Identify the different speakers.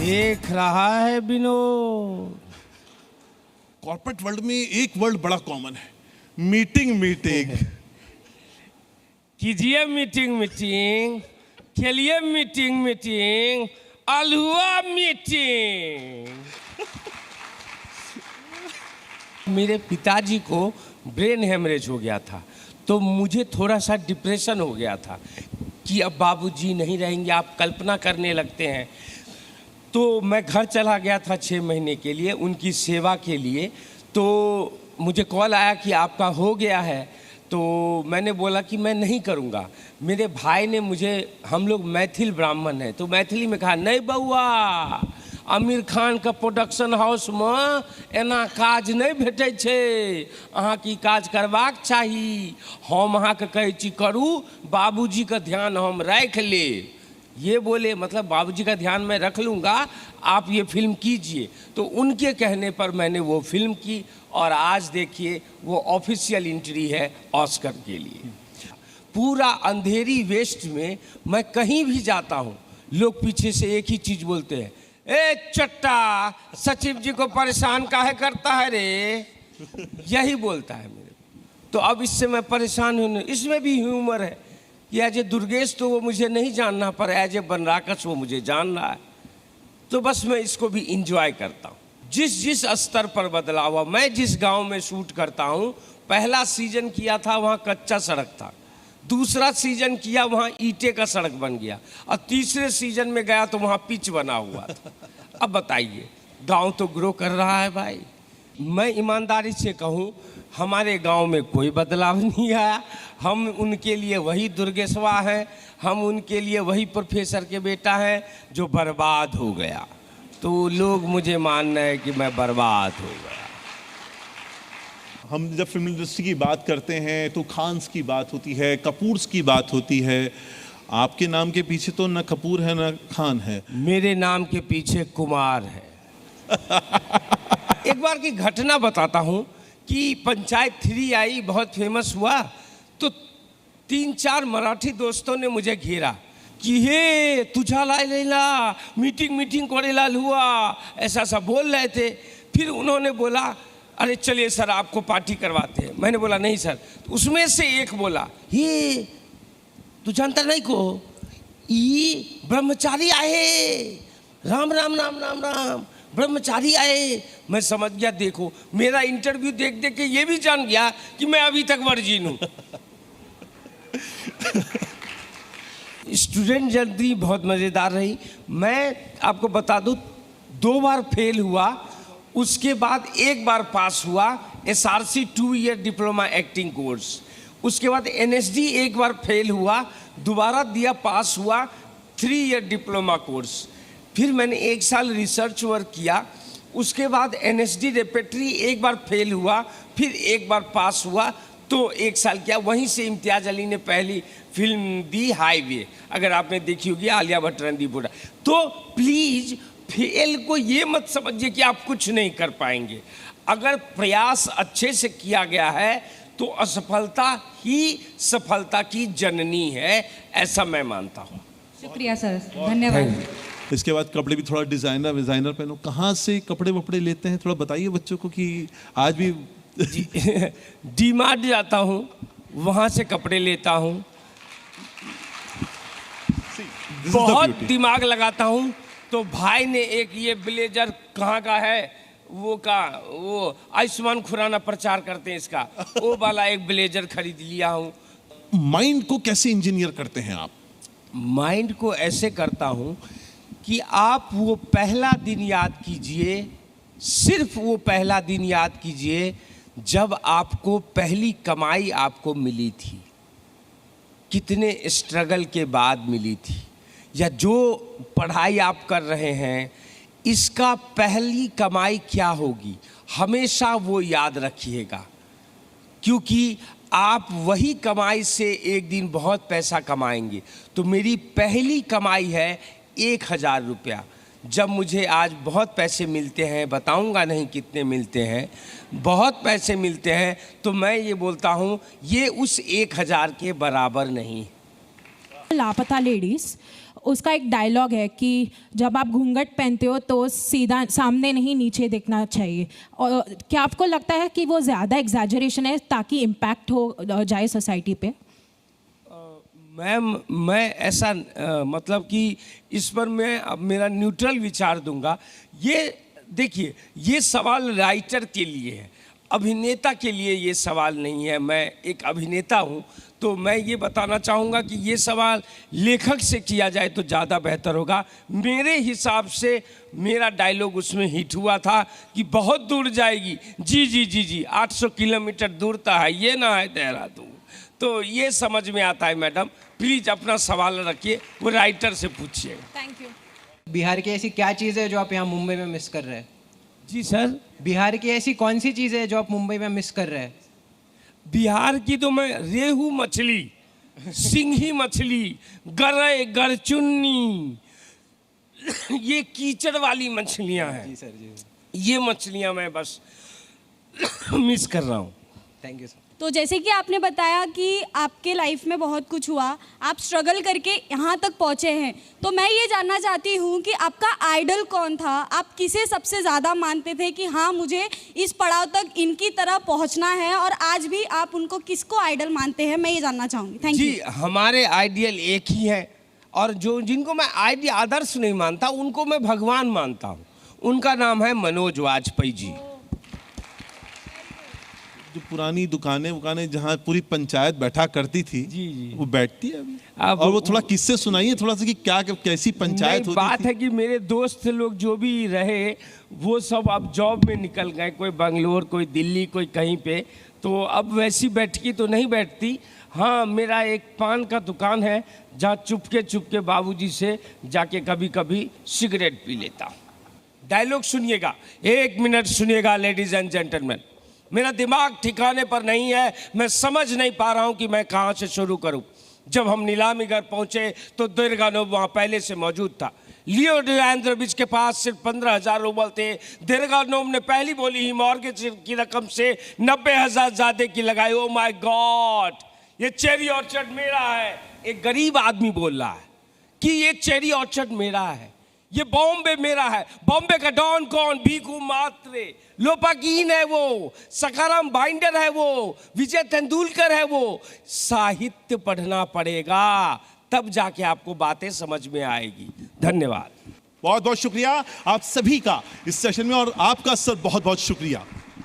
Speaker 1: देख रहा है विनोद।
Speaker 2: कॉर्पोरेट वर्ल्ड में एक वर्ड बड़ा कॉमन है, मीटिंग मीटिंग।
Speaker 1: कीजिए मीटिंग मीटिंग, खेलिए मीटिंग मीटिंग, अलहुआ मीटिंग। मेरे पिताजी को ब्रेन हेमरेज हो गया था, तो मुझे थोड़ा सा डिप्रेशन हो गया था कि अब बाबूजी नहीं रहेंगे। आप कल्पना करने लगते हैं। तो मैं घर चला गया था 6 महीने के लिए उनकी सेवा के लिए। तो मुझे कॉल आया कि आपका हो गया है। तो मैंने बोला कि मैं नहीं करूँगा। मेरे भाई ने मुझे, हम लोग मैथिल ब्राह्मण हैं, तो मैथिली में कहा, नहीं बउआ, आमिर खान का प्रोडक्शन हाउस में एना काज नहीं भेटै छै, अहाँ की काज करबाक चाही। हम अहाँके कहै छी करू, बाबूजी का ध्यान हम राख ले। ये बोले, मतलब बाबूजी का ध्यान मैं रख लूँगा, आप ये फिल्म कीजिए। तो उनके कहने पर मैंने वो फिल्म की और आज देखिए वो ऑफिशियल एंट्री है ऑस्कर के लिए। पूरा अंधेरी वेस्ट में मैं कहीं भी जाता हूँ, लोग पीछे से एक ही चीज़ बोलते हैं, ए चट्टा, सचिव जी को परेशान काहे करता है रे, यही बोलता है मेरे। तो अब इससे मैं परेशान हूँ। इसमें भी ह्यूमर है कि एज ए दुर्गेश तो वो मुझे नहीं जानना, पर एज ए बनराकस वो मुझे जान रहा है। तो बस मैं इसको भी इंजॉय करता हूँ। जिस स्तर पर बदलाव हुआ, मैं जिस गांव में शूट करता हूँ, पहला सीजन किया था वहाँ कच्चा सड़क था, दूसरा सीजन किया वहाँ ईंटे का सड़क बन गया, और तीसरे सीजन में गया तो वहाँ पिच बना हुआ था। अब बताइए, गांव तो ग्रो कर रहा है भाई। मैं ईमानदारी से कहूँ, हमारे गांव में कोई बदलाव नहीं आया। हम उनके लिए वही दुर्गेशवा हैं, हम उनके लिए वही प्रोफेसर के बेटा हैं जो बर्बाद हो गया। तो लोग मुझे मान रहे हैं कि मैं बर्बाद हो गया।
Speaker 2: हम जब फिल्म इंडस्ट्री की बात करते हैं तो खान्स की बात होती है, कपूर्स की बात होती है। आपके नाम के पीछे तो न कपूर है न खान है।
Speaker 1: मेरे नाम के पीछे कुमार है। एक बार की घटना बताता हूँ कि पंचायत 3 आई, बहुत फेमस हुआ। तो 3-4 मराठी दोस्तों ने मुझे घेरा कि हे तुझा लाई लेला, मीटिंग करेला हुआ, ऐसा सा बोल रहे थे। फिर उन्होंने बोला, अरे चलिए सर आपको पार्टी करवाते हैं। मैंने बोला नहीं सर। तो उसमें से एक बोला, हे तू जानता नहीं को, ई ब्रह्मचारी आए, राम राम राम राम राम, ब्रह्मचारी आए। मैं समझ गया, देखो मेरा इंटरव्यू देख देख के ये भी जान गया कि मैं अभी तक वर्जिन हूँ। स्टूडेंट जर्नी बहुत मज़ेदार रही। मैं आपको बता दूँ, 2 बार फेल हुआ, उसके बाद 1 बार पास हुआ, SRC 2 year diploma acting course. उसके बाद NSD 1 बार फेल हुआ, दोबारा दिया, पास हुआ, 3 ईयर डिप्लोमा कोर्स। फिर मैंने 1 साल रिसर्च वर्क किया। उसके बाद NSD रेपेट्री 1 बार फेल हुआ, फिर 1 बार पास हुआ, तो 1 साल किया। वहीं से इम्तियाज़ अली ने पहली फिल्म दी हाईवे, अगर आपने देखी होगी, आलिया भट्ट रणदीप हुड्डा। तो प्लीज़ फेल को ये मत समझिए कि आप कुछ नहीं कर पाएंगे। अगर प्रयास अच्छे से किया गया है तो असफलता ही सफलता की जननी है, ऐसा मैं मानता हूँ।
Speaker 3: शुक्रिया सर, धन्यवाद।
Speaker 2: इसके बाद कपड़े भी थोड़ा डिज़ाइनर पहनो। कहाँ से कपड़े वपड़े लेते हैं, थोड़ा बताइए बच्चों को कि आज भी।
Speaker 1: डी-मार्ट जाता हूँ, वहाँ से कपड़े लेता हूँ। बहुत दिमाग लगाता हूँ। तो भाई ने एक ये ब्लेजर कहाँ का है, वो आयुष्मान खुराना प्रचार करते हैं इसका, वो वाला एक ब्लेजर खरीद लिया हूँ।
Speaker 2: माइंड को कैसे इंजीनियर करते हैं आप?
Speaker 1: माइंड को ऐसे करता हूँ कि आप वो पहला दिन याद कीजिए, सिर्फ वो पहला दिन याद कीजिए जब आपको पहली कमाई आपको मिली थी, कितने स्ट्रगल के बाद मिली थी, या जो पढ़ाई आप कर रहे हैं इसका पहली कमाई क्या होगी, हमेशा वो याद रखिएगा। क्योंकि आप वही कमाई से एक दिन बहुत पैसा कमाएंगे। तो मेरी पहली कमाई है 1000 रुपया। जब मुझे आज बहुत पैसे मिलते हैं, बताऊंगा नहीं कितने मिलते हैं, बहुत पैसे मिलते हैं, तो मैं ये बोलता हूँ ये उस 1000 के बराबर नहीं।
Speaker 3: लापता लेडीज
Speaker 4: उसका एक डायलॉग है कि जब आप घूंघट पहनते हो तो सीधा सामने नहीं नीचे देखना चाहिए, और क्या आपको लगता है कि वो ज़्यादा एग्जैजरेशन है ताकि इम्पैक्ट हो जाए सोसाइटी पे?
Speaker 1: मैम, मैं ऐसा मतलब कि इस पर मैं अब मेरा न्यूट्रल विचार दूंगा। ये देखिए, ये सवाल राइटर के लिए है, अभिनेता के लिए ये सवाल नहीं है। मैं एक अभिनेता हूँ, तो मैं ये बताना चाहूँगा कि ये सवाल लेखक से किया जाए तो ज़्यादा बेहतर होगा। मेरे हिसाब से मेरा डायलॉग उसमें हिट हुआ था कि बहुत दूर जाएगी, जी जी जी जी, 800 किलोमीटर दूर तो है, ये ना है देहरादून। तो ये समझ में आता है। मैडम प्लीज़ अपना सवाल रखिए, वो राइटर से पूछिए।
Speaker 4: Thank you.
Speaker 5: बिहार की ऐसी क्या चीज़ है जो आप यहाँ मुंबई में मिस कर रहे हैं?
Speaker 1: जी सर,
Speaker 5: बिहार की ऐसी कौन सी चीज़ है जो आप मुंबई में मिस कर रहे हैं?
Speaker 1: बिहार की तो मैं रेहू मछली, सिंघी मछली, गरई, गरचुन्नी, ये कीचड़ वाली मछलियाँ हैं।
Speaker 5: जी सर, जी
Speaker 1: ये मछलियाँ मैं बस मिस कर रहा हूँ।
Speaker 5: Thank you sir.
Speaker 6: तो जैसे कि आपने बताया कि आपके लाइफ में बहुत कुछ हुआ, आप स्ट्रगल करके यहाँ तक पहुँचे हैं, तो मैं ये जानना चाहती हूँ कि आपका आइडल कौन था? आप किसे सबसे ज़्यादा मानते थे कि हाँ, मुझे इस पड़ाव तक इनकी तरह पहुँचना है, और आज भी आप उनको किसको आइडल मानते हैं, मैं ये जानना चाहूँगी। Thank you.
Speaker 1: जी, हमारे आइडियल एक ही है, और जिनको मैं आदर्श नहीं मानता उनको मैं भगवान मानता हूँ। उनका नाम है मनोज वाजपेयी जी।
Speaker 2: जो पुरानी दुकानें जहाँ पूरी पंचायत बैठा करती थी,
Speaker 1: जी जी,
Speaker 2: वो बैठती है अभी?
Speaker 1: अब
Speaker 2: और वो थोड़ा किस्से सुनाइए थोड़ा सा कि क्या कैसी पंचायत होती
Speaker 1: बात
Speaker 2: थी?
Speaker 1: है कि मेरे दोस्त लोग जो भी रहे वो सब अब जॉब में निकल गए, कोई बंगलोर, कोई दिल्ली, कोई कहीं पे, तो अब वैसी बैठकी तो नहीं बैठती। हाँ, मेरा एक पान का दुकान है जहाँ चुपके बाबूजी से जाके कभी कभी सिगरेट पी लेता हूँ। डायलॉग सुनिएगा, 1 मिनट सुनिएगा लेडीज एंड जेंटलमैन। मेरा दिमाग ठिकाने पर नहीं है, मैं समझ नहीं पा रहा हूँ कि मैं कहाँ से शुरू करूँ। जब हम नीलामी घर पहुँचे तो दुर्गानोब वहाँ पहले से मौजूद था। लियो एंड्रोविच के पास सिर्फ 15,000 रूबल थे। दुर्गानोब ने पहली बोली ही मॉर्गेज की रकम से 90,000 ज़्यादा की लगाई। ओ माय गॉड, ये चेरी ऑर्चर्ड मेरा है। एक गरीब आदमी बोल रहा है कि ये चेरी ऑर्चर्ड मेरा है, ये बॉम्बे मेरा है। बॉम्बे का डॉन कौन? भीखू मात्रे, लोपाकीन है वो, सकाराम बाइंडर है वो, विजय तेंदुलकर है वो। साहित्य पढ़ना पड़ेगा, तब जाके आपको बातें समझ में आएगी। धन्यवाद।
Speaker 2: बहुत बहुत शुक्रिया आप सभी का इस सेशन में, और आपका सर बहुत बहुत शुक्रिया।